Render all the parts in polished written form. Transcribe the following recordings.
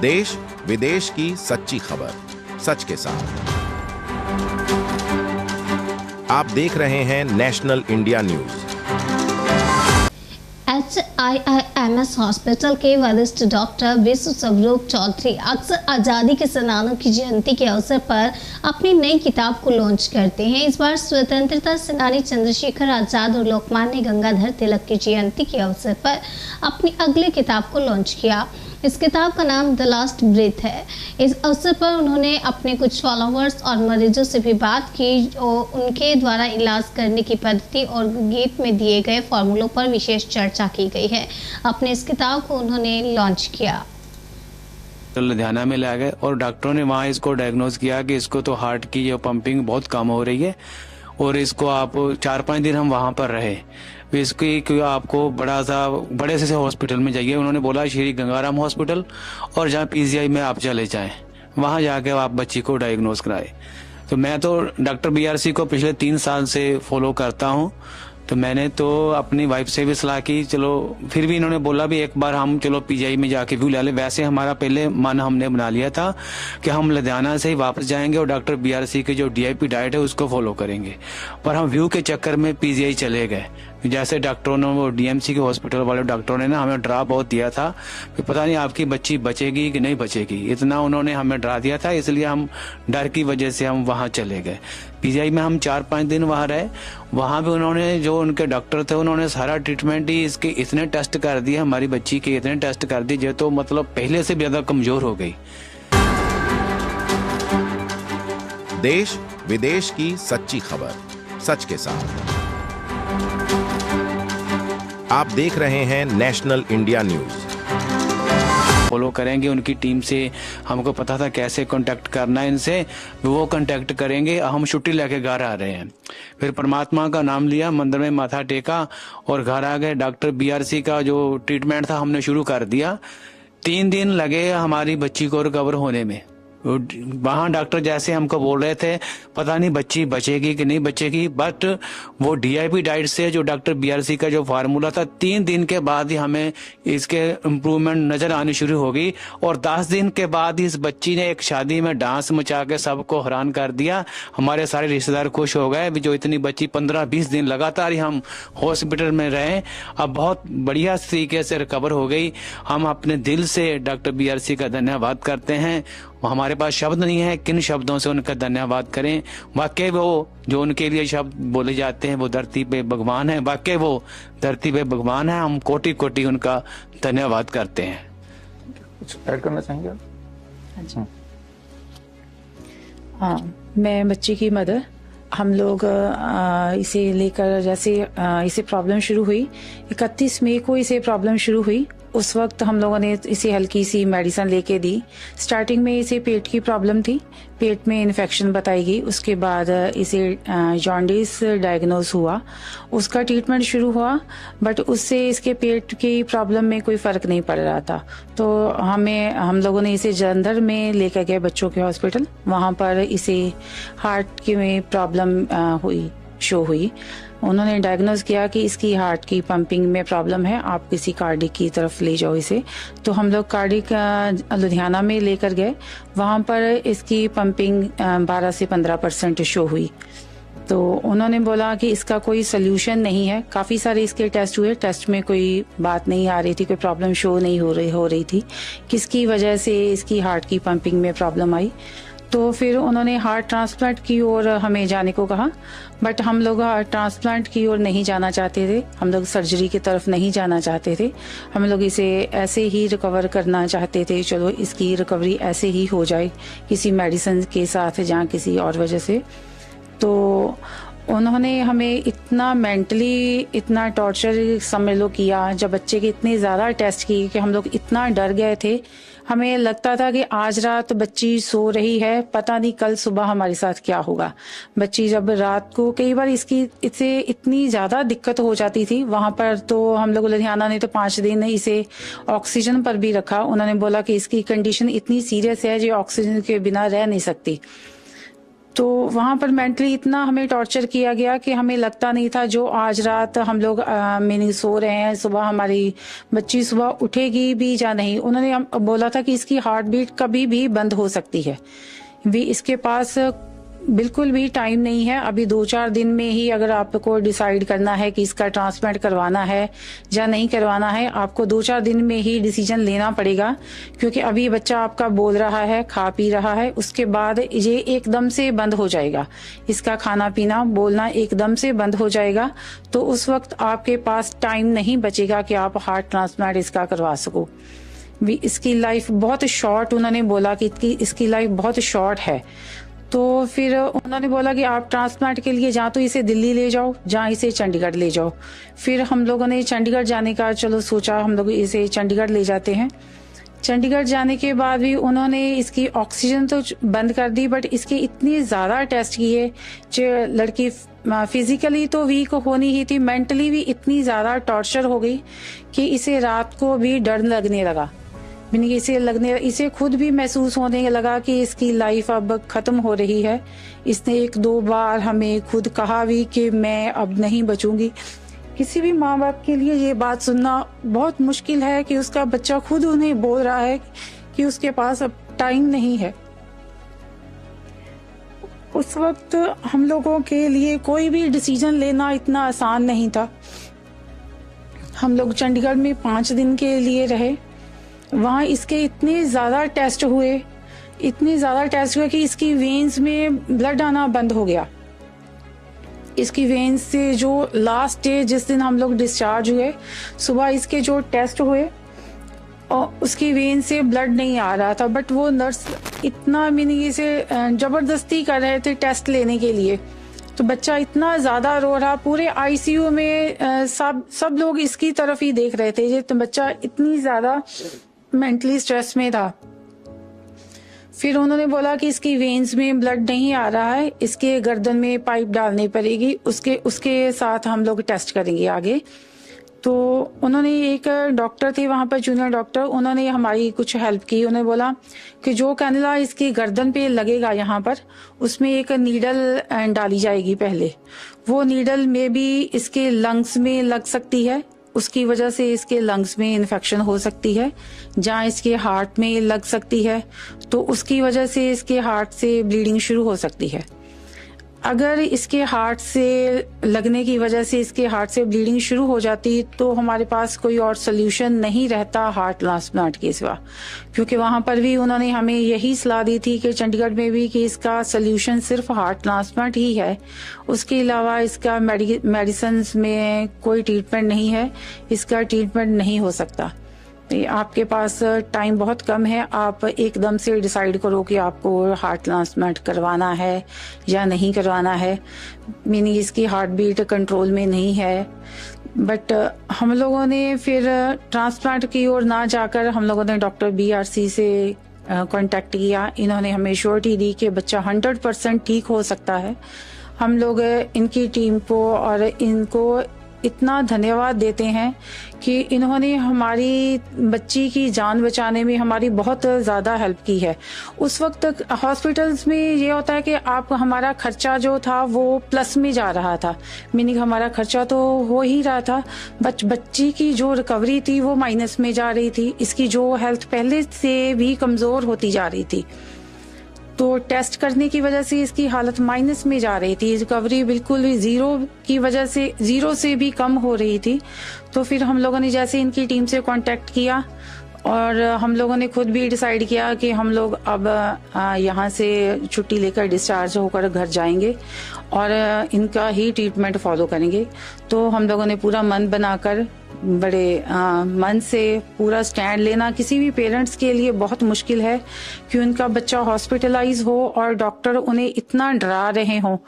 देश विदेश की सच्ची खबर सच के साथ। आप देख रहे हैं national India news. HIIMS hospital के वरिष्ठ डॉक्टर विश्व स्वरूप चौधरी अक्सर आज़ादी के सेनानियों की जयंती के अवसर पर अपनी नई किताब को लॉन्च करते हैं। इस बार स्वतंत्रता सेनानी चंद्रशेखर आजाद और लोकमान्य गंगाधर तिलक की जयंती के अवसर पर अपनी अगली किताब को लॉन्च किया। इस किताब का नाम द लास्ट ब्रेथ है। इस अवसर पर उन्होंने अपने कुछ फॉलोअर्स और मरीजों से भी बात की और उनके द्वारा इलाज करने की पद्धति और गीत में दिए गए फॉर्मूलों पर विशेष चर्चा की गई है। अपने इस किताब को उन्होंने लॉन्च किया। लुधियाना में ले गए और डॉक्टरों ने वहाँ इसको डायग्नोज किया कि इसको तो हार्ट की जो पंपिंग बहुत कम हो रही है और इसको आप 4-5 दिन हम वहाँ पर रहे। इसकी आपको बड़े से हॉस्पिटल में जाइए। उन्होंने बोला श्री गंगाराम हॉस्पिटल और जहाँ PGI में आप चले जाएं, वहाँ जाके आप बच्ची को डायग्नोज कराए। तो मैं तो डॉक्टर BRC को पिछले 3 साल से फॉलो करता हूँ। तो मैंने तो अपनी वाइफ से भी सलाह की, चलो फिर भी इन्होंने बोला भी एक बार हम चलो PGI में जाके व्यू ले ले। वैसे हमारा पहले मन हमने बना लिया था कि हम लुधियाना से ही वापस जाएंगे और डॉक्टर BRC के जो DIP डाइट है उसको फॉलो करेंगे, पर हम व्यू के चक्कर में PGI चले गए। जैसे डॉक्टरों ने, वो DMC के हॉस्पिटल वाले डॉक्टरों ने ना हमें डरा बहुत दिया था कि पता नहीं आपकी बच्ची बचेगी कि नहीं बचेगी, इतना उन्होंने हमें डरा दिया था। इसलिए हम डर की वजह से हम वहाँ चले गए। PGI में हम 4-5 दिन वहाँ रहे। वहाँ भी उन्होंने, जो उनके डॉक्टर थे, उन्होंने सारा ट्रीटमेंट ही इसके इतने टेस्ट कर दिए, हमारी बच्ची के इतने टेस्ट कर दिए जो तो मतलब पहले से भी ज्यादा कमजोर हो गई। देश विदेश की सच्ची खबर सच के साथ। आप देख रहे हैं नेशनल इंडिया न्यूज। फॉलो करेंगे उनकी टीम से। हमको पता था कैसे कांटेक्ट करना है इनसे, वो कांटेक्ट करेंगे। हम छुट्टी लेके घर आ रहे हैं। फिर परमात्मा का नाम लिया, मंदिर में माथा टेका और घर आ गए। डॉक्टर BRC का जो ट्रीटमेंट था हमने शुरू कर दिया। 3 दिन लगे हमारी बच्ची को रिकवर होने में। वहाँ डॉक्टर जैसे हमको बोल रहे थे पता नहीं बच्ची बचेगी कि नहीं बचेगी, बट वो DIP डाइट से जो डॉक्टर BRC का जो फार्मूला था, 3 दिन के बाद ही हमें इसके इम्प्रूवमेंट नजर आनी शुरू हो गई। और 10 दिन के बाद इस बच्ची ने एक शादी में डांस मचा के सबको हैरान कर दिया। हमारे सारे रिश्तेदार खुश हो गए। जो इतनी बच्ची 15-20 दिन लगातार ही हम हॉस्पिटल में रहे, अब बहुत बढ़िया तरीके से रिकवर हो गई। हम अपने दिल से डॉक्टर BRC का धन्यवाद करते हैं। हमारे पास शब्द नहीं है किन शब्दों से उनका धन्यवाद करें। वाकई वो जो उनके लिए शब्द बोले जाते हैं, वो धरती पे भगवान है। वाकई वो धरती पे भगवान है। हम कोटि उनका धन्यवाद करते हैं। कुछ ऐड करना चाहेंगे? अच्छा, हाँ, मैं बच्ची की मदर। हम लोग इसे लेकर, जैसे इसे प्रॉब्लम शुरू हुई 31 मई को इसे प्रॉब्लम शुरू हुई, उस वक्त हम लोगों ने इसे हल्की सी मेडिसिन लेके दी। स्टार्टिंग में इसे पेट की प्रॉब्लम थी, पेट में इन्फेक्शन बताई गई। उसके बाद इसे जॉन्डिस डायग्नोज हुआ, उसका ट्रीटमेंट शुरू हुआ, बट उससे इसके पेट की प्रॉब्लम में कोई फर्क नहीं पड़ रहा था। तो हम लोगों ने इसे जलंधर में लेकर गए बच्चों के हॉस्पिटल। वहाँ पर इसे हार्ट की में प्रॉब्लम शो हुई। उन्होंने डायग्नोज किया कि इसकी हार्ट की पंपिंग में प्रॉब्लम है, आप किसी कार्डिक की तरफ ले जाओ इसे। तो हम लोग कार्डिक लुधियाना में लेकर गए। वहाँ पर इसकी पंपिंग 12 से 15% शो हुई। तो उन्होंने बोला कि इसका कोई सोल्यूशन नहीं है। काफ़ी सारे इसके टेस्ट हुए, टेस्ट में कोई बात नहीं आ रही थी, कोई प्रॉब्लम शो नहीं हो रही थी। किसकी वजह से इसकी हार्ट की पंपिंग में प्रॉब्लम आई। तो फिर उन्होंने हार्ट ट्रांसप्लांट की ओर हमें जाने को कहा, बट हम लोग हार्ट ट्रांसप्लांट की ओर नहीं जाना चाहते थे। हम लोग सर्जरी की तरफ नहीं जाना चाहते थे। हम लोग इसे ऐसे ही रिकवर करना चाहते थे। चलो इसकी रिकवरी ऐसे ही हो जाए किसी मेडिसिन के साथ या किसी और वजह से। तो उन्होंने हमें इतना मेंटली इतना टॉर्चर समझ लो किया, जब बच्चे के इतने ज़्यादा टेस्ट किए कि हम लोग इतना डर गए थे। हमें लगता था कि आज रात बच्ची सो रही है, पता नहीं कल सुबह हमारे साथ क्या होगा। बच्ची जब रात को, कई बार इससे इतनी ज़्यादा दिक्कत हो जाती थी वहाँ पर। तो हम लोग लुधियाना ने तो 5 दिन इसे ऑक्सीजन पर भी रखा। उन्होंने बोला कि इसकी कंडीशन इतनी सीरियस है जो ऑक्सीजन के बिना रह नहीं सकती। तो वहाँ पर मेंटली इतना हमें टॉर्चर किया गया कि हमें लगता नहीं था, जो आज रात हम लोग मीनिंग सो रहे हैं, सुबह हमारी बच्ची सुबह उठेगी भी या नहीं। उन्होंने बोला था कि इसकी हार्ट बीट कभी भी बंद हो सकती है, भी इसके पास बिल्कुल भी टाइम नहीं है। अभी 2-4 दिन में ही अगर आपको डिसाइड करना है कि इसका ट्रांसप्लांट करवाना है या नहीं करवाना है, आपको 2-4 दिन में ही डिसीजन लेना पड़ेगा, क्योंकि अभी बच्चा आपका बोल रहा है, खा पी रहा है, उसके बाद ये एकदम से बंद हो जाएगा, इसका खाना पीना बोलना एकदम से बंद हो जाएगा। तो उस वक्त आपके पास टाइम नहीं बचेगा कि आप हार्ट ट्रांसप्लांट इसका करवा सको। भी इसकी लाइफ बहुत शॉर्ट, उन्होंने बोला कि इसकी लाइफ बहुत शॉर्ट है। तो फिर उन्होंने बोला कि आप ट्रांसप्लांट के लिए जहाँ तो इसे दिल्ली ले जाओ, जहाँ इसे चंडीगढ़ ले जाओ। फिर हम लोगों ने चंडीगढ़ जाने का चलो सोचा, हम लोग इसे चंडीगढ़ ले जाते हैं। चंडीगढ़ जाने के बाद भी उन्होंने इसकी ऑक्सीजन तो बंद कर दी, बट इसके इतने ज़्यादा टेस्ट किए जो लड़की फिजिकली तो वीक होनी ही थी, मेंटली भी इतनी ज़्यादा टॉर्चर हो गई कि इसे रात को भी डर लगने लगा। इसे खुद भी महसूस होने लगा कि इसकी लाइफ अब खत्म हो रही है। इसने 1-2 बार हमें खुद कहा भी कि मैं अब नहीं बचूंगी। किसी भी माँ बाप के लिए ये बात सुनना बहुत मुश्किल है कि उसका बच्चा खुद उन्हें बोल रहा है कि उसके पास अब टाइम नहीं है। उस वक्त हम लोगों के लिए कोई भी डिसीजन लेना इतना आसान नहीं था। हम लोग चंडीगढ़ में 5 दिन के लिए रहे। वहाँ इसके इतने ज़्यादा टेस्ट हुए कि इसकी वेन्स में ब्लड आना बंद हो गया। इसकी वेन्स से जो लास्ट डे जिस दिन हम लोग डिस्चार्ज हुए, सुबह इसके जो टेस्ट हुए और उसकी वेन से ब्लड नहीं आ रहा था, बट वो नर्स इतना मीनिंग इसे जबरदस्ती कर रहे थे टेस्ट लेने के लिए। तो बच्चा इतना ज्यादा रो रहा, पूरे आईसीयू में सब लोग इसकी तरफ ही देख रहे थे। तो बच्चा इतनी ज्यादा मेंटली स्ट्रेस में था। फिर उन्होंने बोला कि इसकी वेन्स में ब्लड नहीं आ रहा है, इसके गर्दन में पाइप डालनी पड़ेगी, उसके साथ हम लोग टेस्ट करेंगे आगे। तो उन्होंने एक डॉक्टर थे वहाँ पर, जूनियर डॉक्टर, उन्होंने हमारी कुछ हेल्प की। उन्होंने बोला कि जो कैनुला इसकी गर्दन पे लगेगा यहाँ पर, उसमें एक नीडल डाली जाएगी पहले। वो नीडल में भी इसके लंग्स में लग सकती है, उसकी वजह से इसके लंग्स में इन्फेक्शन हो सकती है। जहाँ इसके हार्ट में लग सकती है तो उसकी वजह से इसके हार्ट से ब्लीडिंग शुरू हो सकती है। अगर इसके हार्ट से लगने की वजह से इसके हार्ट से ब्लीडिंग शुरू हो जाती तो हमारे पास कोई और सोल्यूशन नहीं रहता हार्ट ट्रांसप्लांट के सिवा, क्योंकि वहां पर भी उन्होंने हमें यही सलाह दी थी कि चंडीगढ़ में भी कि इसका सोल्यूशन सिर्फ हार्ट ट्रांसप्लांट ही है, उसके अलावा इसका मेडिसिन में कोई ट्रीटमेंट नहीं है, इसका ट्रीटमेंट नहीं हो सकता। आपके पास टाइम बहुत कम है, आप एकदम से डिसाइड करो कि आपको हार्ट ट्रांसप्लांट करवाना है या नहीं करवाना है। मीनिंग इसकी हार्ट बीट कंट्रोल में नहीं है। बट हम लोगों ने फिर ट्रांसप्लांट की ओर ना जाकर हम लोगों ने डॉक्टर BRC से कांटेक्ट किया। इन्होंने हमें श्योरिटी दी कि बच्चा 100% ठीक हो सकता है। हम लोग इनकी टीम को और इनको इतना धन्यवाद देते हैं कि इन्होंने हमारी बच्ची की जान बचाने में हमारी बहुत ज़्यादा हेल्प की है। उस वक्त हॉस्पिटल्स में ये होता है कि आप हमारा खर्चा जो था वो प्लस में जा रहा था, मीनिंग हमारा खर्चा तो हो ही रहा था, बच्ची की जो रिकवरी थी वो माइनस में जा रही थी। इसकी जो हेल्थ पहले से भी कमज़ोर होती जा रही थी, तो टेस्ट करने की वजह से इसकी हालत माइनस में जा रही थी, रिकवरी बिल्कुल भी जीरो से भी कम हो रही थी। तो फिर हम लोगों ने जैसे इनकी टीम से कांटेक्ट किया और हम लोगों ने खुद भी डिसाइड किया कि हम लोग अब यहाँ से छुट्टी लेकर डिस्चार्ज होकर घर जाएंगे और इनका ही ट्रीटमेंट फॉलो करेंगे। तो हम लोगों ने पूरा मन बनाकर बड़े मन से पूरा स्टैंड लेना किसी भी पेरेंट्स के लिए बहुत मुश्किल है कि उनका बच्चा हॉस्पिटलाइज हो और डॉक्टर उन्हें इतना डरा रहे हों।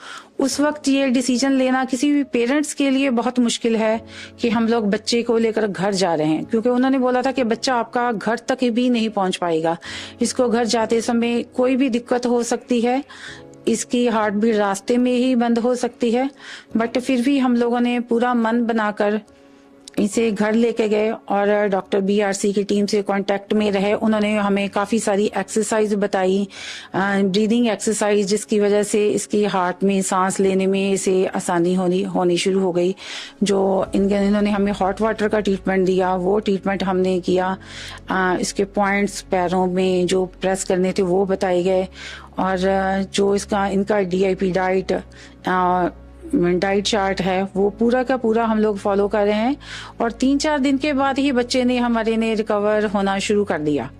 उस वक्त ये डिसीजन लेना किसी भी पेरेंट्स के लिए बहुत मुश्किल है कि हम लोग बच्चे को लेकर घर जा रहे हैं, क्योंकि उन्होंने बोला था कि बच्चा आपका घर तक भी नहीं पहुंच पाएगा, इसको घर जाते समय कोई भी दिक्कत हो सकती है, इसकी हार्ट भी रास्ते में ही बंद हो सकती है। बट फिर भी हम लोगों ने पूरा मन बनाकर इसे घर लेके गए और डॉक्टर BRC की टीम से कांटेक्ट में रहे। उन्होंने हमें काफ़ी सारी एक्सरसाइज बताई, ब्रीदिंग एक्सरसाइज, जिसकी वजह से इसकी हार्ट में सांस लेने में इसे आसानी होनी शुरू हो गई। जो इन्होंने हमें हॉट वाटर का ट्रीटमेंट दिया, वो ट्रीटमेंट हमने किया। इसके पॉइंट्स पैरों में जो प्रेस करने थे वो बताए गए, और जो इनका DIP डाइट चार्ट है वो पूरा का पूरा हम लोग फॉलो कर रहे हैं। और 3-4 दिन के बाद ही बच्चे ने हमारे ने रिकवर होना शुरू कर दिया।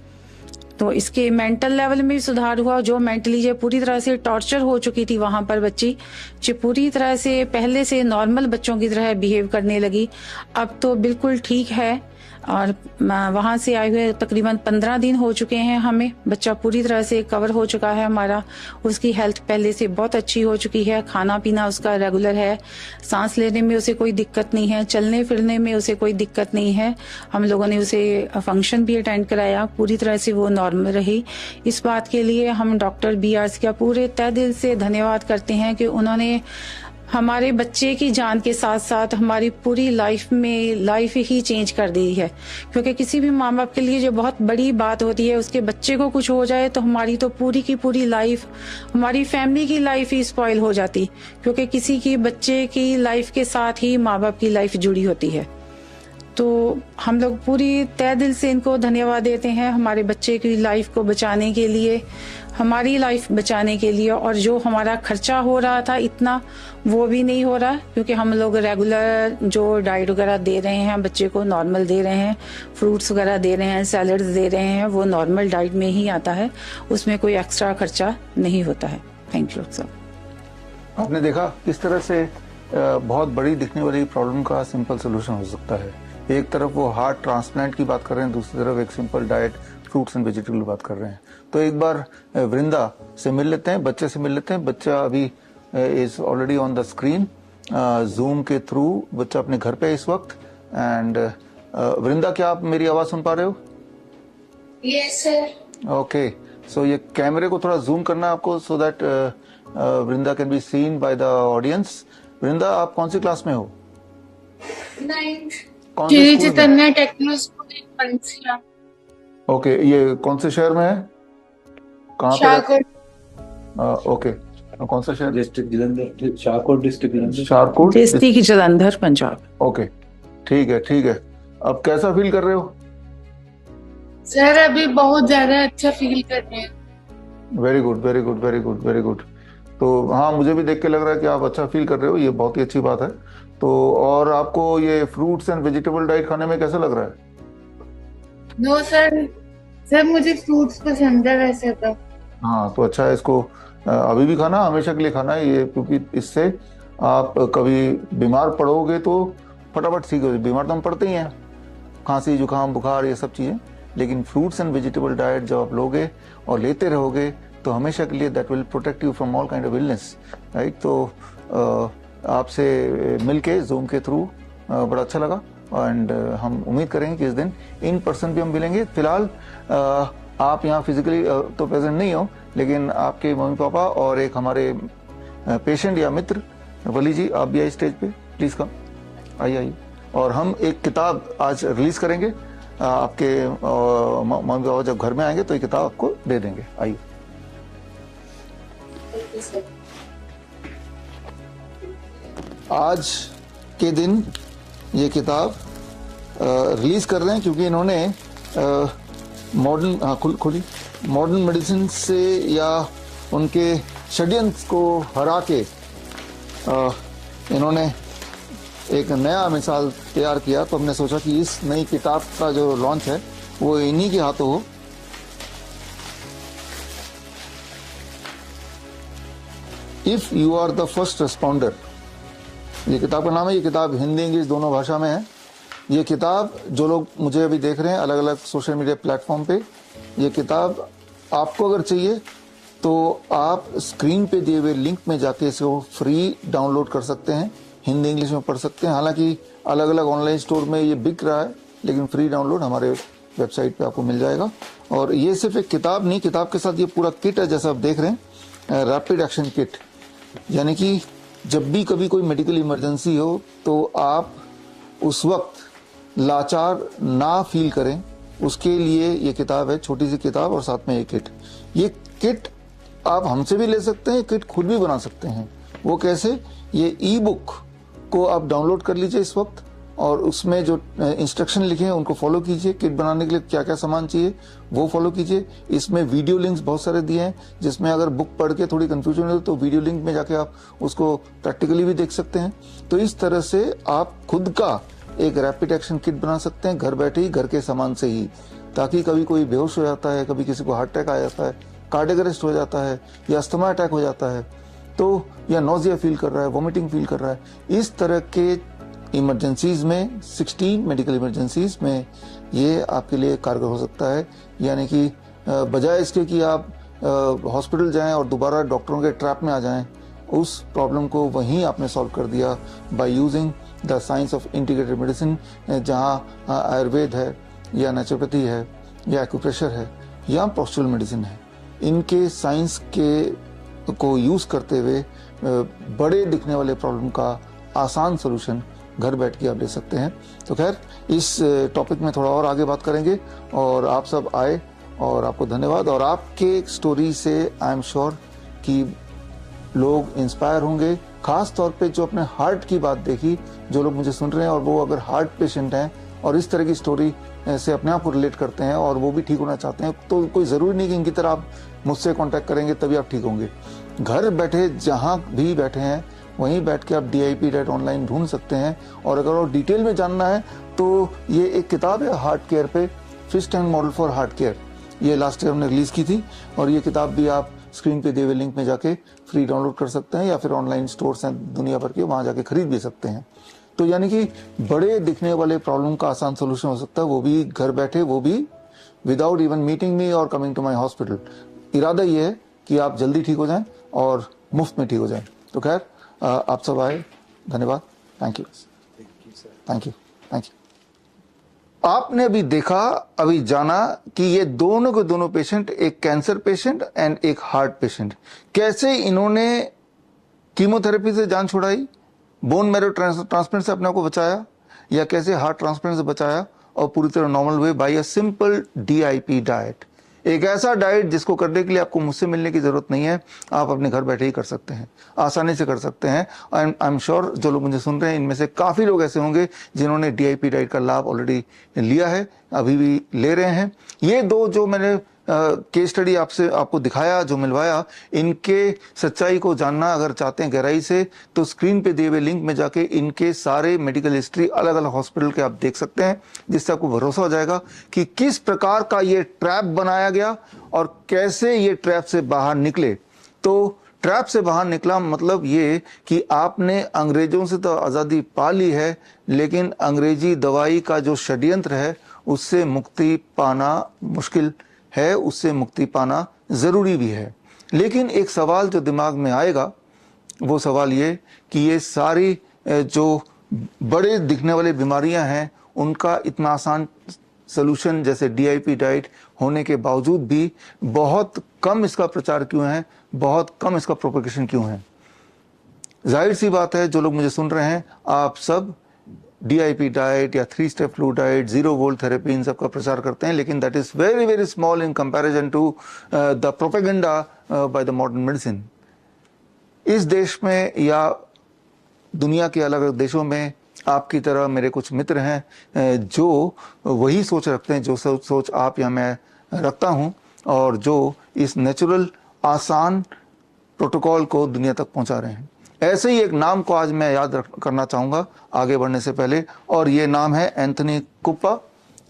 तो इसके मेंटल लेवल में भी सुधार हुआ। जो मेंटली जो पूरी तरह से टॉर्चर हो चुकी थी वहां पर बच्ची, जो पूरी तरह से पहले से नॉर्मल बच्चों की तरह बिहेव करने लगी, अब तो बिल्कुल ठीक है। और वहां से आए हुए तकरीबन 15 दिन हो चुके हैं हमें। बच्चा पूरी तरह से कवर हो चुका है हमारा। उसकी हेल्थ पहले से बहुत अच्छी हो चुकी है। खाना पीना उसका रेगुलर है। सांस लेने में उसे कोई दिक्कत नहीं है। चलने फिरने में उसे कोई दिक्कत नहीं है। हम लोगों ने उसे फंक्शन भी अटेंड कराया, पूरी तरह से वो नॉर्मल रही। इस बात के लिए हम डॉक्टर BRC का पूरे तहे दिल से धन्यवाद करते हैं कि उन्होंने हमारे बच्चे की जान के साथ साथ हमारी पूरी लाइफ ही चेंज कर दी है। क्योंकि किसी भी माँ बाप के लिए जो बहुत बड़ी बात होती है, उसके बच्चे को कुछ हो जाए तो हमारी तो पूरी की पूरी लाइफ, हमारी फैमिली की लाइफ ही स्पॉइल हो जाती। क्योंकि किसी की बच्चे की लाइफ के साथ ही माँ बाप की लाइफ जुड़ी होती है। तो हम लोग पूरी तहे दिल से इनको धन्यवाद देते हैं, हमारे बच्चे की लाइफ को बचाने के लिए, हमारी लाइफ बचाने के लिए। और जो हमारा खर्चा हो रहा था इतना, वो भी नहीं हो रहा, क्योंकि हम लोग रेगुलर जो डाइट वगैरह दे रहे हैं बच्चे को, नॉर्मल दे रहे हैं, फ्रूट्स वगैरह दे रहे हैं, सैलड्स दे रहे हैं, वो नॉर्मल डाइट में ही आता है, उसमें कोई एक्स्ट्रा खर्चा नहीं होता है। Thank you sir. आपने देखा किस तरह से बहुत बड़ी दिखने वाली प्रॉब्लम का सिंपल सोल्यूशन हो सकता है। एक तरफ वो हार्ट ट्रांसप्लांट की बात कर रहे हैं, दूसरी तरफ एक simple diet, fruits and vegetable की बात कर रहे हैं। तो एक बार वृंदा से मिल लेते हैं, बच्चे से मिल लेते हैं। बच्चा अभी is already on the screen, zoom के थ्रू बच्चा अपने घर पे है इस वक्त। एंड वृंदा, क्या आप मेरी आवाज सुन पा रहे हो? Yes sir. ओके, सो ये कैमरे को थोड़ा जूम करना है आपको, so that Vrinda can be seen by the audience. Vrinda, आप कौन सी क्लास में हो? 9th। कौन से स्कूल में? चैतन्य टेक्नो स्कूल पंसिया। ओके, ये कौन से शहर में है? कहाँ पे? शाहकोट। ओके, कौन सा शहर? District Jalandhar, Shahkot district Jalandhar. Shahkot district Jalandhar, Punjab. Okay, ठीक है ठीक है। अब कैसा फील कर रहे हो? सर अभी बहुत ज्यादा अच्छा फील कर रहे हैं। Very good very good very good very good. तो हाँ, मुझे भी देख के लग रहा है कि आप अच्छा फील कर रहे हो, ये बहुत ही अच्छी बात है। तो और आपको ये फ्रूट्स एंड वेजिटेबल डाइट खाने में कैसा लग रहा है? नो सर मुझे फ्रूट्स पसंद है वैसे तो। हाँ, तो अच्छा है, इसको अभी भी खाना, हमेशा के लिए खाना है ये, क्योंकि इससे आप कभी बीमार पड़ोगे तो फटाफट ठीक हो। बीमार तो हम पड़ते ही हैं, खांसी जुकाम बुखार ये सब चीज़ें, लेकिन फ्रूट्स एंड वेजिटेबल डाइट जब आप लोगे और लेते रहोगे तो हमेशा के लिए that will protect you from all kind of illness, right. तो आपसे मिलके जूम के थ्रू बड़ा अच्छा लगा। एंड हम उम्मीद करेंगे कि इस दिन इन पर्सन भी हम मिलेंगे। फिलहाल आप यहाँ फिजिकली तो प्रेजेंट नहीं हो, लेकिन आपके मम्मी पापा और एक हमारे पेशेंट या मित्र वली जी, आप भी आइए स्टेज पे, प्लीज कम, आइए आइए। और हम एक किताब आज रिलीज करेंगे, आपके मम्मी पापा जब घर में आएंगे तो ये किताब आपको दे देंगे। आइए। आज के दिन ये किताब रिलीज कर रहे हैं क्योंकि इन्होंने मॉडर्न मेडिसिन से या उनके षड्यंत्र को हरा के इन्होंने एक नया मिसाल तैयार किया। तो हमने सोचा कि इस नई किताब का जो लॉन्च है वो इन्हीं के हाथों हो। If you are the first responder, ये किताब का नाम है। ये किताब हिंदी इंग्लिश दोनों भाषा में है। ये किताब जो लोग मुझे अभी देख रहे हैं अलग अलग सोशल मीडिया प्लेटफॉर्म पे, ये किताब आपको अगर चाहिए तो आप स्क्रीन पे दिए हुए लिंक में जाके इसको फ्री डाउनलोड कर सकते हैं, हिंदी इंग्लिश में पढ़ सकते हैं। हालांकि अलग अलग ऑनलाइन स्टोर में ये बिक रहा है, लेकिन फ्री डाउनलोड हमारे वेबसाइट पे आपको मिल जाएगा। और ये सिर्फ एक किताब नहीं, किताब के साथ ये पूरा किट है जैसा आप देख रहे हैं, रैपिड एक्शन किट, यानी कि जब भी कभी कोई मेडिकल इमरजेंसी हो तो आप उस वक्त लाचार ना फील करें उसके लिए ये किताब है, छोटी सी किताब और साथ में एक किट। ये किट आप हमसे भी ले सकते हैं, किट खुद भी बना सकते हैं। वो कैसे? ये ई बुक को आप डाउनलोड कर लीजिए इस वक्त और उसमें जो इंस्ट्रक्शन लिखे हैं उनको फॉलो कीजिए। किट बनाने के लिए क्या क्या सामान चाहिए वो फॉलो कीजिए। इसमें वीडियो लिंक्स बहुत सारे दिए हैं जिसमें अगर बुक पढ़ के थोड़ी कंफ्यूजन हो तो वीडियो लिंक में जाके आप उसको प्रैक्टिकली भी देख सकते हैं। तो इस तरह से आप खुद का एक रैपिड एक्शन किट बना सकते हैं घर बैठे ही, घर के सामान से ही, ताकि कभी कोई बेहोश हो जाता है, कभी किसी को हार्ट अटैक आ जाता है, कार्डियक अरेस्ट हो जाता है या अस्थमा अटैक हो जाता है, तो या नोजिया फील कर रहा है, वॉमिटिंग फील कर रहा है, इस तरह के इमरजेंसीज में 16 मेडिकल इमरजेंसीज में ये आपके लिए कारगर हो सकता है। यानी कि बजाय इसके कि आप हॉस्पिटल जाएं और दोबारा डॉक्टरों के ट्रैप में आ जाएं, उस प्रॉब्लम को वहीं आपने सॉल्व कर दिया by using the science of integrated medicine, जहाँ आयुर्वेद है या नेचुरोपैथी है या एक्यूप्रेशर है या पोस्चरल मेडिसिन है। इनके साइंस के को यूज करते हुए बड़े दिखने वाले प्रॉब्लम का आसान सोल्यूशन घर बैठ के आप ले सकते हैं। तो खैर इस टॉपिक में थोड़ा और आगे बात करेंगे और आप सब आए और आपको धन्यवाद। और आपके स्टोरी से आई एम श्योर कि लोग इंस्पायर होंगे, खास तौर पे जो अपने हार्ट की बात देखी, जो लोग मुझे सुन रहे हैं और वो अगर हार्ट पेशेंट हैं और इस तरह की स्टोरी से अपने आप को रिलेट करते हैं और वो भी ठीक होना चाहते हैं, तो कोई ज़रूरी नहीं कि इनकी तरह आप मुझसे कांटेक्ट करेंगे तभी आप ठीक होंगे। घर बैठे जहाँ भी बैठे हैं वहीं बैठ के आप DIP ऑनलाइन ढूंढ सकते हैं। और अगर और डिटेल में जानना है तो ये एक किताब है हार्ट केयर पे, fish tank model for heart care, ये लास्ट ईयर हमने रिलीज की थी और ये किताब भी आप स्क्रीन पे दिए हुए लिंक में जाके फ्री डाउनलोड कर सकते हैं या फिर ऑनलाइन स्टोर्स हैं दुनिया भर के, वहाँ जाके खरीद भी सकते हैं। तो यानी कि बड़े दिखने वाले प्रॉब्लम का आसान सोल्यूशन हो सकता है, वो भी घर बैठे, वो भी विदाउट इवन मीटिंग मी और कमिंग टू माई हॉस्पिटल। इरादा ये है कि आप जल्दी ठीक हो जाएं और मुफ्त में ठीक हो जाएं। तो खैर आप सब आए, धन्यवाद, thank you, thank you, thank you. आपने अभी देखा, अभी जाना कि ये दोनों के दोनों पेशेंट, एक कैंसर पेशेंट एंड एक हार्ट पेशेंट, कैसे इन्होंने कीमोथेरेपी से जान छुड़ाई, बोन मैरो ट्रांसप्लांट से अपने आप को बचाया, या कैसे हार्ट ट्रांसप्लांट से बचाया और पूरी तरह नॉर्मल हुए by a simple DIP diet. एक ऐसा डाइट जिसको करने के लिए आपको मुझसे मिलने की जरूरत नहीं है, आप अपने घर बैठे ही कर सकते हैं, आसानी से कर सकते हैं। आई एम श्योर जो लोग मुझे सुन रहे हैं इनमें से काफ़ी लोग ऐसे होंगे जिन्होंने DIP डाइट का लाभ ऑलरेडी लिया है, अभी भी ले रहे हैं। ये दो जो मैंने केस स्टडी आपको दिखाया, जो मिलवाया, इनके सच्चाई को जानना अगर चाहते हैं गहराई से, तो स्क्रीन पे दिए हुए लिंक में जाके इनके सारे मेडिकल हिस्ट्री अलग अलग हॉस्पिटल के आप देख सकते हैं, जिससे आपको भरोसा हो जाएगा कि किस प्रकार का ये ट्रैप बनाया गया और कैसे ये ट्रैप से बाहर निकले। तो ट्रैप से बाहर निकला मतलब ये कि आपने अंग्रेजों से तो आज़ादी पा ली है, लेकिन अंग्रेजी दवाई का जो षड्यंत्र है उससे मुक्ति पाना मुश्किल है, उससे मुक्ति पाना ज़रूरी भी है। लेकिन एक सवाल जो दिमाग में आएगा वो सवाल ये कि ये सारी जो बड़े दिखने वाली बीमारियां हैं उनका इतना आसान सलूशन जैसे DIP डाइट होने के बावजूद भी बहुत कम इसका प्रचार क्यों है, बहुत कम इसका प्रोपगेशन क्यों है। जाहिर सी बात है जो लोग मुझे सुन रहे हैं आप सब DIP डाइट या 3 step flu diet, 0 volt therapy, इन सब का प्रचार करते हैं, लेकिन that is very very small in comparison to the propaganda by the modern medicine. इस देश में या दुनिया के अलग अलग देशों में आपकी तरह मेरे कुछ मित्र हैं जो वही सोच रखते हैं जो सोच आप या मैं रखता हूं, और जो इस नेचुरल आसान प्रोटोकॉल को दुनिया तक पहुंचा रहे हैं। ऐसे ही एक नाम को आज मैं याद करना चाहूँगा आगे बढ़ने से पहले, और ये नाम है एंथनी कुप्पा।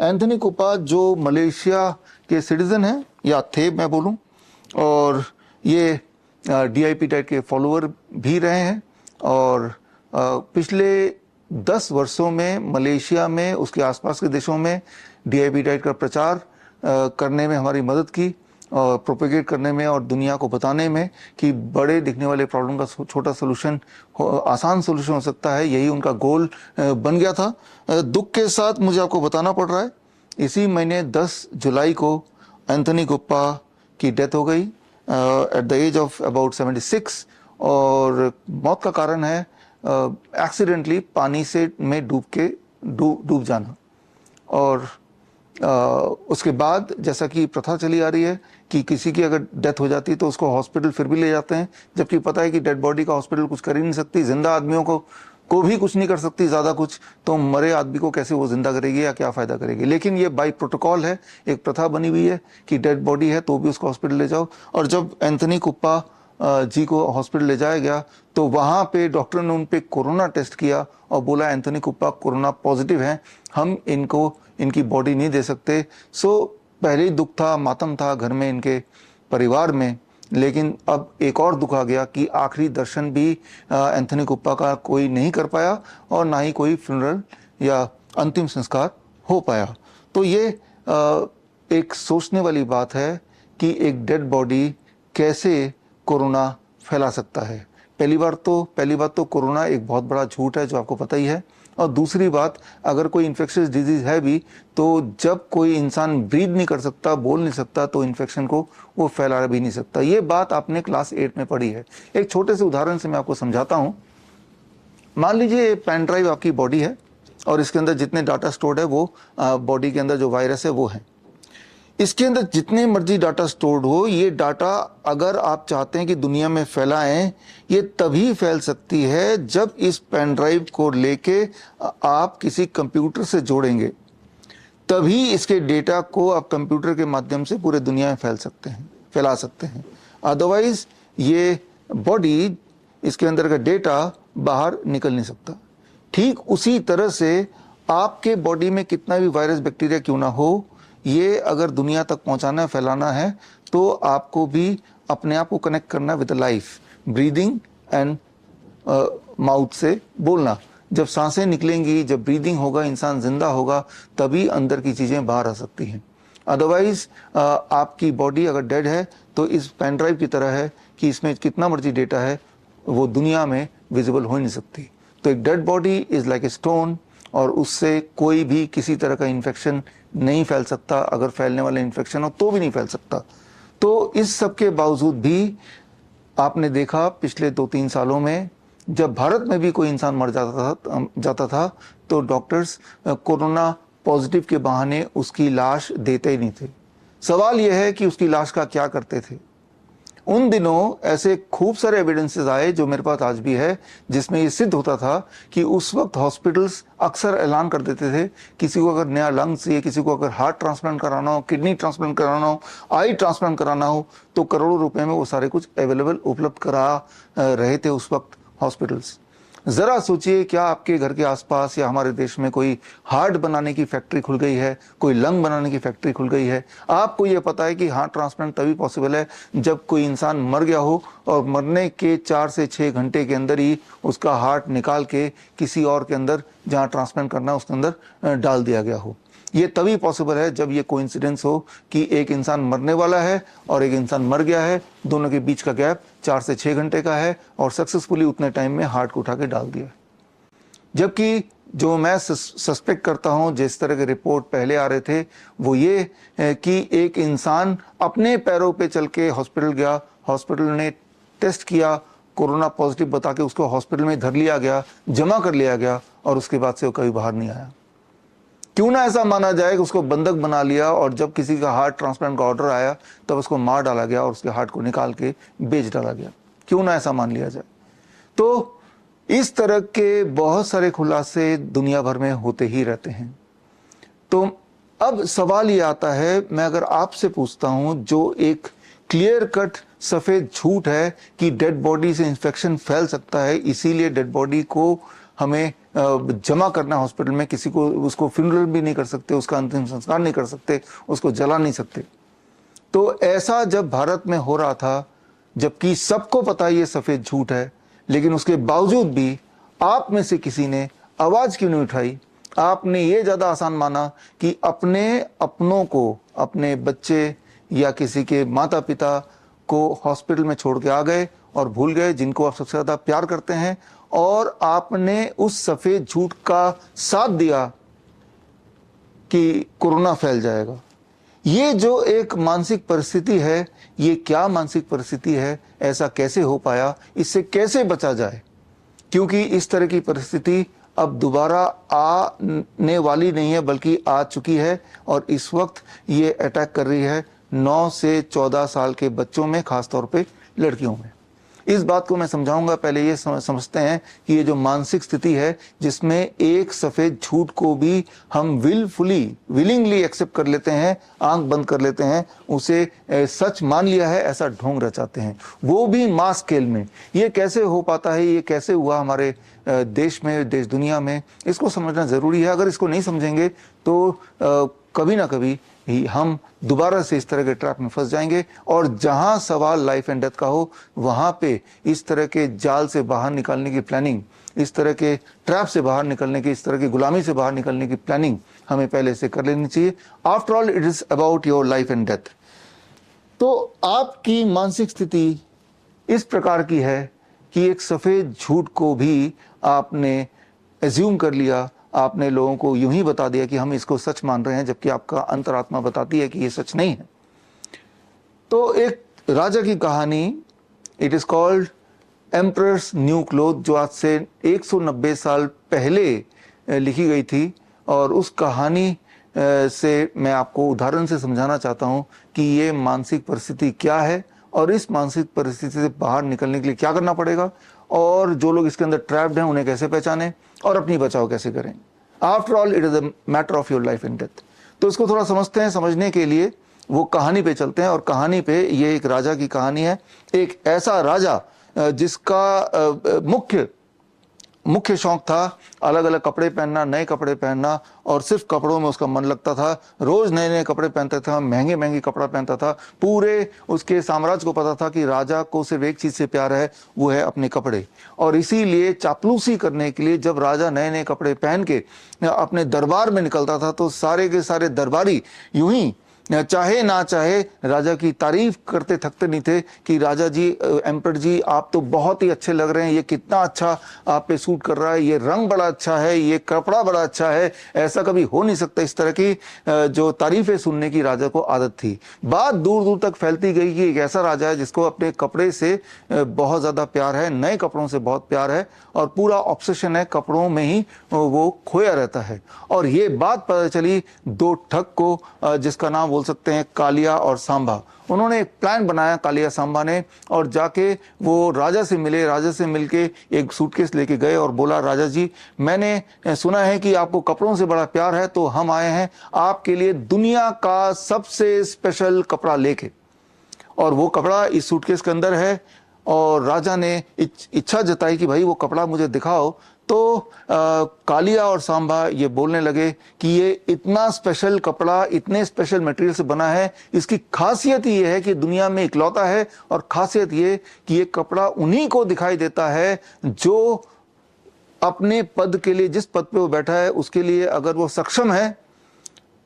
एंथनी कुप्पा जो मलेशिया के सिटीजन हैं, या थे मैं बोलूँ, और ये DIP डाइट के फॉलोअर भी रहे हैं, और पिछले 10 वर्षों में मलेशिया में उसके आसपास के देशों में DIP डाइट का प्रचार करने में हमारी मदद की, और प्रोपेगेट करने में और दुनिया को बताने में कि बड़े दिखने वाले प्रॉब्लम का छोटा सोल्यूशन, आसान सोल्यूशन हो सकता है। यही उनका गोल बन गया था। दुख के साथ मुझे आपको बताना पड़ रहा है, इसी महीने 10 जुलाई को एंथनी कुप्पा की डेथ हो गई at the age of about 76, और मौत का कारण है एक्सीडेंटली पानी से में डूब जाना। और उसके बाद जैसा कि प्रथा चली आ रही है कि किसी की अगर डेथ हो जाती है तो उसको हॉस्पिटल फिर भी ले जाते हैं, जबकि पता है कि डेड बॉडी का हॉस्पिटल कुछ कर ही नहीं सकती, जिंदा आदमियों को भी कुछ नहीं कर सकती ज़्यादा कुछ, तो मरे आदमी को कैसे वो जिंदा करेगी या क्या फ़ायदा करेगी। लेकिन ये बाई प्रोटोकॉल है, एक प्रथा बनी हुई है कि डेड बॉडी है तो भी उसको हॉस्पिटल ले जाओ। और जब एंथनी कुप्पा जी को हॉस्पिटल ले जाया गया तो वहाँ पे डॉक्टर ने उन पे कोरोना टेस्ट किया और बोला एंथनी कुप्पा कोरोना पॉजिटिव हैं, हम इनकी बॉडी नहीं दे सकते। सो पहले ही दुख था, मातम था घर में, इनके परिवार में, लेकिन अब एक और दुख आ गया कि आखिरी दर्शन भी एंथनी कुप्पा का कोई नहीं कर पाया और ना ही कोई फ्यूनरल या अंतिम संस्कार हो पाया। तो ये एक सोचने वाली बात है कि एक डेड बॉडी कैसे कोरोना फैला सकता है। पहली बात तो कोरोना एक बहुत बड़ा झूठ है जो आपको पता ही है, और दूसरी बात, अगर कोई इन्फेक्शियस डिजीज है भी तो जब कोई इंसान ब्रीद नहीं कर सकता, बोल नहीं सकता, तो इन्फेक्शन को वो फैला भी नहीं सकता। ये बात आपने क्लास 8 में पढ़ी है। एक छोटे से उदाहरण से मैं आपको समझाता हूँ। मान लीजिए पेन ड्राइव आपकी बॉडी है और इसके अंदर जितने डाटा स्टोर्ड है वो बॉडी के अंदर जो वायरस है वो है। इसके अंदर जितने मर्जी डाटा स्टोर्ड हो, ये डाटा अगर आप चाहते हैं कि दुनिया में फैलाएं, ये तभी फैल सकती है जब इस पेन ड्राइव को लेके आप किसी कंप्यूटर से जोड़ेंगे, तभी इसके डेटा को आप कंप्यूटर के माध्यम से पूरे दुनिया में फैला सकते हैं। अदरवाइज ये बॉडी, इसके अंदर का डेटा बाहर निकल नहीं सकता। ठीक उसी तरह से आपके बॉडी में कितना भी वायरस बैक्टीरिया क्यों ना हो, ये अगर दुनिया तक पहुंचाना है, फैलाना है, तो आपको भी अपने आप को कनेक्ट करना with life, breathing and mouth से बोलना। जब सांसें निकलेंगी, जब ब्रीदिंग होगा, इंसान जिंदा होगा, तभी अंदर की चीज़ें बाहर आ सकती हैं। अदरवाइज आपकी बॉडी अगर डेड है तो इस पेन ड्राइव की तरह है कि इसमें कितना मर्जी डेटा है वो दुनिया में विजिबल हो नहीं सकती। तो एक dead body is like a stone, और उससे कोई भी किसी तरह का इन्फेक्शन नहीं फैल सकता। अगर फैलने वाला इन्फेक्शन हो तो भी नहीं फैल सकता। तो इस सब के बावजूद भी आपने देखा पिछले 2-3 सालों में जब भारत में भी कोई इंसान मर जाता था तो डॉक्टर्स कोरोना पॉजिटिव के बहाने उसकी लाश देते ही नहीं थे। सवाल यह है कि उसकी लाश का क्या करते थे। उन दिनों ऐसे खूब सारे एविडेंसेस आए जो मेरे पास आज भी है, जिसमें ये सिद्ध होता था कि उस वक्त हॉस्पिटल्स अक्सर ऐलान कर देते थे किसी को अगर नया लंग चाहिए, किसी को अगर हार्ट ट्रांसप्लांट कराना हो, किडनी ट्रांसप्लांट कराना हो, आई ट्रांसप्लांट कराना हो, तो करोड़ों रुपए में वो सारे कुछ अवेलेबल उपलब्ध करा रहे थे उस वक्त हॉस्पिटल्स। जरा सोचिए, क्या आपके घर के आसपास या हमारे देश में कोई हार्ट बनाने की फैक्ट्री खुल गई है, कोई लंग बनाने की फैक्ट्री खुल गई है? आपको ये पता है कि हार्ट ट्रांसप्लांट तभी पॉसिबल है जब कोई इंसान मर गया हो और मरने के 4 से 6 घंटे के अंदर ही उसका हार्ट निकाल के किसी और के अंदर जहाँ ट्रांसप्लांट करना है उसके अंदर डाल दिया गया हो। ये तभी पॉसिबल है जब ये कोइंसिडेंस हो कि एक इंसान मरने वाला है और एक इंसान मर गया है, दोनों के बीच का गैप 4 से 6 घंटे का है और सक्सेसफुली उतने टाइम में हार्ट को उठा के डाल दिया। जबकि जो मैं सस्पेक्ट करता हूं, जिस तरह के रिपोर्ट पहले आ रहे थे, वो ये कि एक इंसान अपने पैरों पे चल के हॉस्पिटल गया, हॉस्पिटल ने टेस्ट किया, कोरोना पॉजिटिव बता के उसको हॉस्पिटल में धर लिया गया, जमा कर लिया गया और उसके बाद से वो कभी बाहर नहीं आया। क्यों ना ऐसा माना जाए कि उसको बंधक बना लिया और जब किसी का हार्ट ट्रांसप्लांट का ऑर्डर आया तब उसको मार डाला गया और उसके हार्ट को निकाल के बेच डाला गया। क्यों ना ऐसा मान लिया जाए। तो इस तरह के बहुत सारे खुलासे दुनिया भर में होते ही रहते हैं। तो अब सवाल ये आता है, मैं अगर आपसे पूछता हूं, जो एक क्लियर कट सफेद झूठ है कि डेड बॉडी से इंफेक्शन फैल सकता है, इसीलिए डेड बॉडी को हमें जमा करना हॉस्पिटल में, किसी को उसको फ्यूनरल भी नहीं कर सकते, उसका अंतिम संस्कार नहीं कर सकते, उसको जला नहीं सकते। तो ऐसा जब भारत में हो रहा था, जबकि सबको पता ये सफेद झूठ है, लेकिन उसके बावजूद भी आप में से किसी ने आवाज क्यों नहीं उठाई? आपने ये ज्यादा आसान माना कि अपनों को, अपने बच्चे या किसी के माता पिता को हॉस्पिटल में छोड़ के आ गए और भूल गए जिनको आप सबसे ज्यादा प्यार करते हैं, और आपने उस सफेद झूठ का साथ दिया कि कोरोना फैल जाएगा। ये जो एक मानसिक परिस्थिति है, ये क्या मानसिक परिस्थिति है? ऐसा कैसे हो पाया? इससे कैसे बचा जाए? क्योंकि इस तरह की परिस्थिति अब दोबारा आने वाली नहीं है बल्कि आ चुकी है, और इस वक्त ये अटैक कर रही है 9 से 14 साल के बच्चों में, खासतौर पे लड़कियों में। इस बात को मैं समझाऊंगा। पहले ये समझते हैं कि ये जो मानसिक स्थिति है जिसमें एक सफेद झूठ को भी हम विलिंगली एक्सेप्ट कर लेते हैं, आंख बंद कर लेते हैं, उसे सच मान लिया है ऐसा ढोंग रचाते हैं, वो भी मास स्केल में। ये कैसे हो पाता है, ये कैसे हुआ हमारे देश में, देश दुनिया में, इसको समझना जरूरी है। अगर इसको नहीं समझेंगे तो कभी ना कभी ही हम दोबारा से इस तरह के ट्रैप में फंस जाएंगे, और जहां सवाल लाइफ एंड डेथ का हो वहां पे इस तरह के जाल से बाहर निकालने की प्लानिंग, इस तरह के ट्रैप से बाहर निकलने की, इस तरह की गुलामी से बाहर निकलने की प्लानिंग हमें पहले से कर लेनी चाहिए। After all it is about your life and death. तो आपकी मानसिक स्थिति इस प्रकार की है कि एक सफेद झूठ को भी आपने एज्यूम कर लिया, आपने लोगों को यूं ही बता दिया कि हम इसको सच मान रहे हैं, जबकि आपका अंतरात्मा बताती है कि ये सच नहीं है। तो एक राजा की कहानी, it is called emperors new cloth, जो आज से 190 साल पहले लिखी गई थी, और उस कहानी से मैं आपको उदाहरण से समझाना चाहता हूं कि ये मानसिक परिस्थिति क्या है और इस मानसिक परिस्थिति से बाहर निकलने के लिए क्या करना पड़ेगा, और जो लोग इसके अंदर ट्रैप्ड हैं उन्हें कैसे पहचानें और अपनी बचाव कैसे करें। After all it is a matter of your life and death. तो इसको थोड़ा समझते हैं। समझने के लिए वो कहानी पे चलते हैं, और कहानी पे ये एक राजा की कहानी है। एक ऐसा राजा जिसका मुख्य शौक था अलग अलग कपड़े पहनना, नए कपड़े पहनना, और सिर्फ कपड़ों में उसका मन लगता था। रोज नए नए कपड़े पहनता था, महंगे महंगे कपड़ा पहनता था। पूरे उसके साम्राज्य को पता था कि राजा को सिर्फ एक चीज से प्यार है, वो है अपने कपड़े। और इसीलिए चापलूसी करने के लिए जब राजा नए नए कपड़े पहन के अपने दरबार में निकलता था तो सारे के सारे दरबारी यूं ही चाहे ना चाहे राजा की तारीफ करते थकते नहीं थे कि राजा जी, एम्पर जी, आप तो बहुत ही अच्छे लग रहे हैं, ये कितना अच्छा आप पे सूट कर रहा है, ये रंग बड़ा अच्छा है, ये कपड़ा बड़ा अच्छा है, ऐसा कभी हो नहीं सकता। इस तरह की जो तारीफें सुनने की राजा को आदत थी। बात दूर दूर तक फैलती गई कि एक ऐसा राजा है जिसको अपने कपड़े से बहुत ज्यादा प्यार है, नए कपड़ों से बहुत प्यार है, और पूरा ऑब्सेशन है, कपड़ों में ही वो खोया रहता है। और ये बात पता चली दो ठग को, जिसका नाम बोल सकते हैं कालिया और सांबा। उन्होंने एक प्लान बनाया, कालिया सांबा ने, और जाके वो राजा से मिले। राजा से मिलके एक सूटकेस लेके गए और बोला, राजा जी, मैंने सुना है कि आपको कपड़ों से बड़ा प्यार है, तो हम आए हैं आपके लिए दुनिया का सबसे स्पेशल कपड़ा लेके। और वो कपड़ा इस सूटकेस के अंदर है। और राजा ने इच्छा जताई कि भाई वो कपड़ा मुझे दिखाओ। तो कालिया और सांबा ये बोलने लगे कि ये इतना स्पेशल कपड़ा इतने स्पेशल मटेरियल से बना है, इसकी खासियत ये है कि दुनिया में इकलौता है, और खासियत ये कि ये कपड़ा उन्हीं को दिखाई देता है जो अपने पद के लिए, जिस पद पे वो बैठा है उसके लिए अगर वो सक्षम है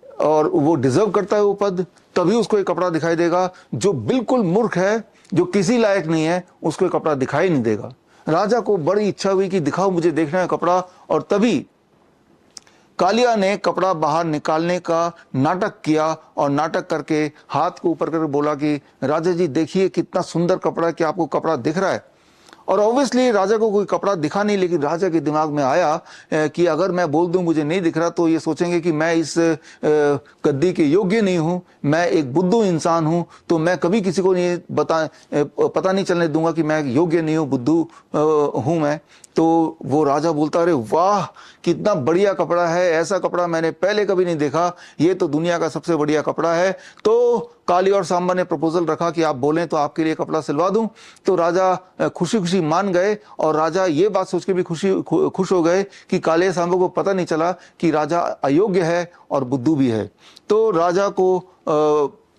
और वो डिजर्व करता है वो पद, तभी उसको ये कपड़ा दिखाई देगा। जो बिल्कुल मूर्ख है, जो किसी लायक नहीं है, उसको ये कपड़ा दिखाई नहीं देगा। राजा को बड़ी इच्छा हुई कि दिखाओ, मुझे देखना है कपड़ा। और तभी कालिया ने कपड़ा बाहर निकालने का नाटक किया, और नाटक करके हाथ को ऊपर करके बोला कि राजा जी देखिए कितना सुंदर कपड़ा है, कि आपको कपड़ा दिख रहा है। और ऑब्वियसली राजा को कोई कपड़ा दिखा नहीं, लेकिन राजा के दिमाग में आया कि अगर मैं बोल दूं मुझे नहीं दिख रहा तो ये सोचेंगे कि मैं इस गद्दी के योग्य नहीं हूं, मैं एक बुद्धू इंसान हूं, तो मैं कभी किसी को नहीं पता नहीं चलने दूंगा कि मैं योग्य नहीं हूं, बुद्धू हूं मैं। तो वो राजा बोलता, अरे वाह कितना बढ़िया कपड़ा है, ऐसा कपड़ा मैंने पहले कभी नहीं देखा, ये तो दुनिया का सबसे बढ़िया कपड़ा है। तो काली और सांबा ने प्रपोजल रखा कि आप बोलें तो आपके लिए कपड़ा सिलवा दूं। तो राजा खुशी खुशी मान गए, और राजा ये बात सोच के भी खुश हो गए कि काले सांबा को पता नहीं चला कि राजा अयोग्य है और बुद्धू भी है। तो राजा को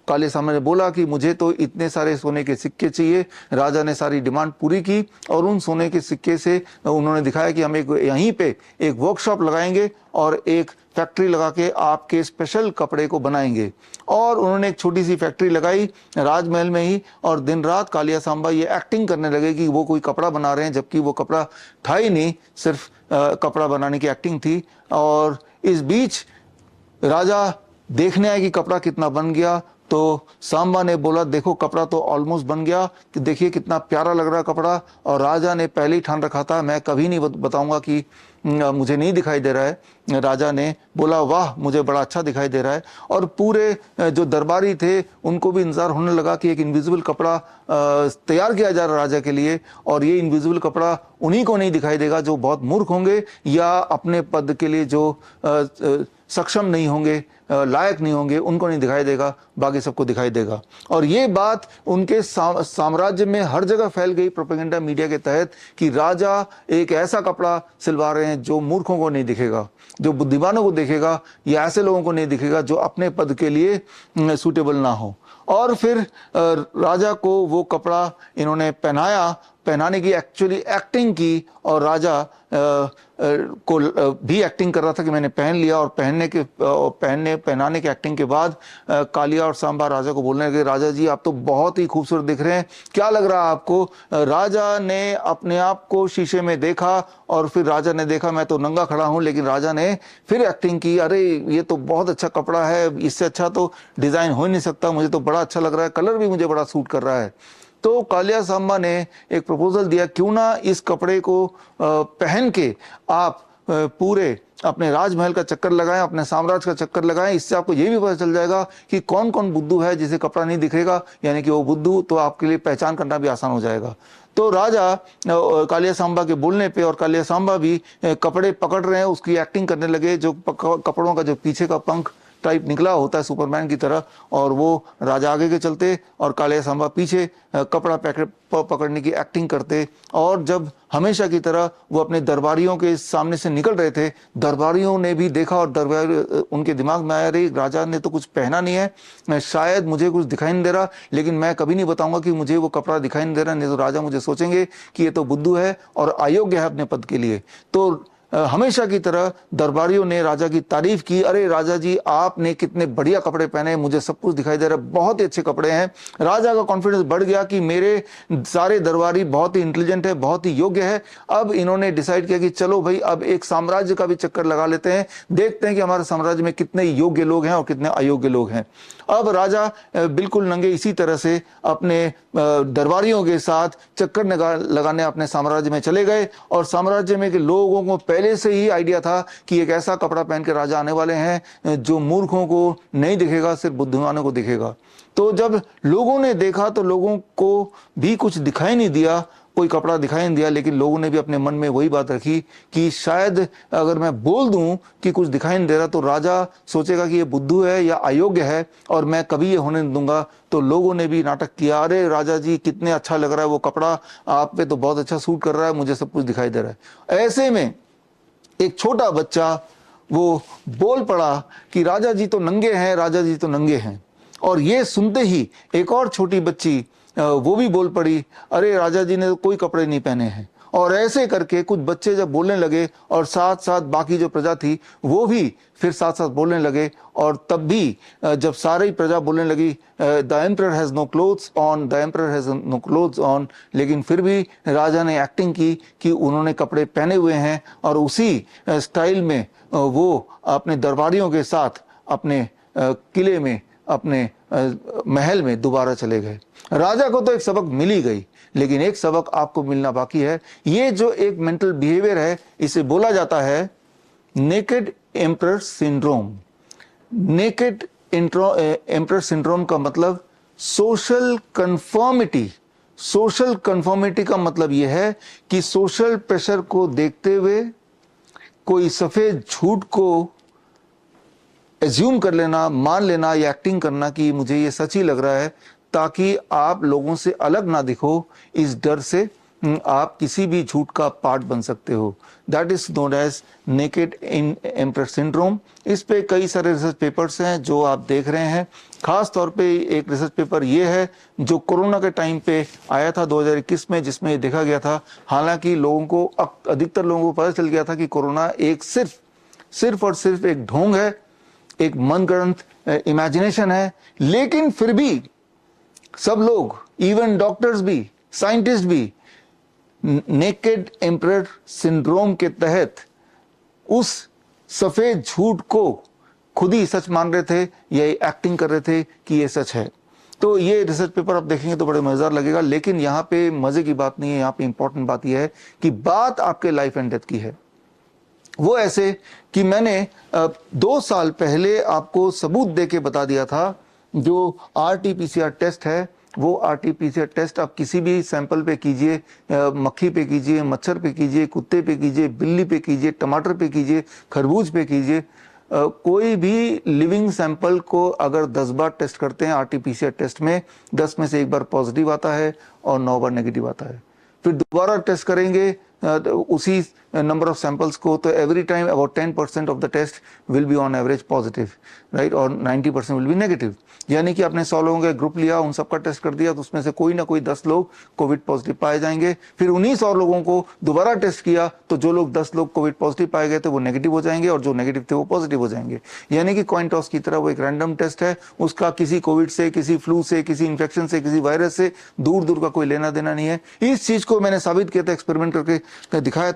काले सांबा ने बोला कि मुझे तो इतने सारे सोने के सिक्के चाहिए। राजा ने सारी डिमांड पूरी की, और उन सोने के सिक्के से उन्होंने दिखाया कि हम यहीं पे एक वर्कशॉप लगाएंगे और एक फैक्ट्री लगा के आपके स्पेशल कपड़े को बनाएंगे। और उन्होंने एक छोटी सी फैक्ट्री लगाई राजमहल में ही, और दिन रात कालिया सांबा ये एक्टिंग करने लगे कि वो कोई कपड़ा बना रहे हैं, जबकि वो कपड़ा था ही नहीं, सिर्फ कपड़ा बनाने की एक्टिंग थी। और इस बीच राजा देखने आए कि कपड़ा कितना बन गया, तो सांबा ने बोला देखो कपड़ा तो ऑलमोस्ट बन गया, कि देखिए कितना प्यारा लग रहा है कपड़ा। और राजा ने पहले ही ठान रखा था मैं कभी नहीं बताऊंगा कि मुझे नहीं दिखाई दे रहा है। राजा ने बोला वाह मुझे बड़ा अच्छा दिखाई दे रहा है। और पूरे जो दरबारी थे उनको भी इंतजार होने लगा कि एक इनविजिबल कपड़ा तैयार किया जा रहा है राजा के लिए, और ये इनविजिबल कपड़ा उन्हीं को नहीं दिखाई देगा जो बहुत मूर्ख होंगे या अपने पद के लिए जो सक्षम नहीं होंगे, लायक नहीं होंगे, उनको नहीं दिखाई देगा, बाकी सबको दिखाई देगा। और ये बात उनके साम्राज्य में हर जगह फैल गई प्रोपेगेंडा मीडिया के तहत कि राजा एक ऐसा कपड़ा सिलवा रहे हैं जो मूर्खों को नहीं दिखेगा, जो बुद्धिमानों को दिखेगा, या ऐसे लोगों को नहीं दिखेगा जो अपने पद के लिए सूटेबल ना हो। और फिर राजा को वो कपड़ा इन्होंने पहनाने की एक्चुअली एक्टिंग की, और राजा को भी एक्टिंग कर रहा था कि मैंने पहन लिया। और पहनाने की एक्टिंग के बाद कालिया और सांबा राजा को बोलने लगे राजा जी आप तो बहुत ही खूबसूरत दिख रहे हैं, क्या लग रहा है आपको? राजा ने अपने आप को शीशे में देखा और फिर राजा ने देखा मैं तो नंगा खड़ा हूं, लेकिन राजा ने फिर एक्टिंग की, अरे ये तो बहुत अच्छा कपड़ा है, इससे अच्छा तो डिजाइन हो ही नहीं सकता, मुझे तो बड़ा अच्छा लग रहा है, कलर भी मुझे बड़ा सूट कर रहा है। तो कालिया सांबा ने एक प्रपोजल दिया, क्यों ना इस कपड़े को पहन के आप पूरे अपने राजमहल का चक्कर लगाएं, अपने साम्राज्य का चक्कर लगाएं, इससे आपको ये भी पता चल जाएगा कि कौन कौन बुद्धू है जिसे कपड़ा नहीं दिखेगा, यानी कि वो बुद्धू, तो आपके लिए पहचान करना भी आसान हो जाएगा। तो राजा कालिया सांबा के बोलने पे और कालिया सांबा भी कपड़े पकड़ रहे हैं उसकी एक्टिंग करने लगे, जो कपड़ों का जो पीछे का पंख टाइप निकला होता है सुपरमैन की तरह, और वो राजा आगे के चलते और कालिया सांबा पीछे कपड़ा पकड़ने की एक्टिंग करते। और जब हमेशा की तरह वो अपने दरबारियों के सामने से निकल रहे थे, दरबारियों ने भी देखा और दरबारी उनके दिमाग में आया रे राजा ने तो कुछ पहना नहीं है, शायद मुझे कुछ दिखाई नहीं दे रहा, लेकिन मैं कभी नहीं बताऊंगा कि मुझे वो कपड़ा दिखाई नहीं दे रहा, नहीं तो राजा मुझे सोचेंगे कि ये तो बुद्धू है और अयोग्य है अपने पद के लिए। तो हमेशा की तरह दरबारियों ने राजा की तारीफ की, अरे राजा जी आपने कितने बढ़िया कपड़े पहने, मुझे सब कुछ दिखाई दे रहा है, बहुत ही अच्छे कपड़े हैं। राजा का कॉन्फिडेंस बढ़ गया कि मेरे सारे दरबारी बहुत ही इंटेलिजेंट है, बहुत ही योग्य है। अब इन्होंने डिसाइड किया कि चलो भाई अब एक साम्राज्य का भी चक्कर लगा लेते हैं, देखते हैं कि हमारे साम्राज्य में कितने योग्य लोग हैं और कितने अयोग्य लोग हैं। अब राजा बिल्कुल नंगे इसी तरह से अपने दरबारियों के साथ चक्कर लगाने अपने साम्राज्य में चले गए, और साम्राज्य में के लोगों को पहले से ही आइडिया था कि एक ऐसा कपड़ा पहन के राजा आने वाले हैं जो मूर्खों को नहीं दिखेगा, सिर्फ बुद्धिमानों को दिखेगा। तो जब लोगों ने देखा तो लोगों को भी कुछ दिखाई नहीं दिया, कोई कपड़ा दिखाई नहीं दिया, लेकिन लोगों ने भी अपने मन में वही बात रखी कि शायद अगर मैं बोल दूं कि कुछ दिखाई नहीं दे रहा तो राजा सोचेगा कि ये बुद्धू है या अयोग्य है और मैं कभी ये होने नहीं दूंगा। तो लोगों ने भी नाटक किया, अरे राजा जी कितने अच्छा लग रहा है वो कपड़ा, आप पे तो बहुत अच्छा सूट कर रहा है, मुझे सब कुछ दिखाई दे रहा है। ऐसे में एक छोटा बच्चा वो बोल पड़ा कि राजा जी तो नंगे हैं, राजा जी तो नंगे हैं। और ये सुनते ही एक और छोटी बच्ची वो भी बोल पड़ी, अरे राजा जी ने तो कोई कपड़े नहीं पहने हैं। और ऐसे करके कुछ बच्चे जब बोलने लगे और साथ साथ बाकी जो प्रजा थी वो भी फिर साथ साथ बोलने लगे, और तब भी जब सारी प्रजा बोलने लगी the emperor has no clothes on, the emperor has no clothes on, लेकिन फिर भी राजा ने एक्टिंग की कि उन्होंने कपड़े पहने हुए हैं, और उसी स्टाइल में वो अपने दरबारियों के साथ अपने किले में, अपने महल में दोबारा चले गए। राजा को तो एक सबक मिल ही गई, लेकिन एक सबक आपको मिलना बाकी है। ये जो एक मेंटल बिहेवियर है इसे बोला जाता है naked emperor syndrome. Naked emperor syndrome का मतलब सोशल कंफर्मिटी। सोशल कंफर्मिटी का मतलब यह है कि सोशल प्रेशर को देखते हुए कोई सफेद झूठ को एज्यूम कर लेना, मान लेना या एक्टिंग करना कि मुझे ये सच ही लग रहा है, ताकि आप लोगों से अलग ना दिखो, इस डर से आप किसी भी झूठ का पार्ट बन सकते हो। That is known as naked emperor syndrome. इस पे कई सारे रिसर्च पेपर्स हैं जो आप देख रहे हैं। खास तौर पे एक रिसर्च पेपर ये है जो कोरोना के टाइम पे आया था 2021 में, जिसमें ये देखा गया था, हालांकि लोगों को, अधिकतर लोगों को पता चल गया था कि कोरोना एक सिर्फ और सिर्फ एक ढोंग है, एक मनगढ़ंत इमेजिनेशन है, लेकिन फिर भी सब लोग, इवन डॉक्टर्स भी, साइंटिस्ट भी, नेकेड एम्परर सिंड्रोम के तहत उस सफेद झूठ को खुद ही सच मान रहे थे या एक्टिंग कर रहे थे कि ये सच है। तो ये रिसर्च पेपर आप देखेंगे तो बड़े मजेदार लगेगा, लेकिन यहाँ पे मजे की बात नहीं है, यहाँ पे इंपॉर्टेंट बात यह है कि बात आपके लाइफ एंड डेथ की है। वो ऐसे कि मैंने 2 साल पहले आपको सबूत दे के बता दिया था, जो RT-PCR टेस्ट है वो RT-PCR टेस्ट आप किसी भी सैंपल पे कीजिए, मक्खी पे कीजिए, मच्छर पे कीजिए, कुत्ते पे कीजिए, बिल्ली पे कीजिए, टमाटर पे कीजिए, खरबूज पे कीजिए, कोई भी लिविंग सैंपल को अगर 10 बार टेस्ट करते हैं RT-PCR टेस्ट में, 10 में से 1 बार पॉजिटिव आता है और 9 बार नेगेटिव आता है। फिर दोबारा टेस्ट करेंगे उसी नंबर ऑफ सैंपल्स को, तो every time about 10% of the test will be on average positive, right, और 90% विल बी नेगेटिव। यानी कि आपने 100 लोगों का ग्रुप लिया, उन सबका टेस्ट कर दिया, तो उसमें से कोई ना कोई 10 लोग कोविड पॉजिटिव पाए जाएंगे। फिर 19 और लोगों को दोबारा टेस्ट किया, तो जो लोग 10 लोग कोविड पॉजिटिव पाए गए थे वो नेगेटिव हो जाएंगे, और जो नेगेटिव थे वो पॉजिटिव हो जाएंगे। यानी कि कॉइन टॉस की तरह वो एक रैंडम टेस्ट है, उसका किसी कोविड से, किसी फ्लू से, किसी इन्फेक्शन से, किसी वायरस से दूर दूर का कोई लेना देना नहीं है। इस चीज को मैंने साबित किया था, एक्सपेरिमेंट करके दिखाया।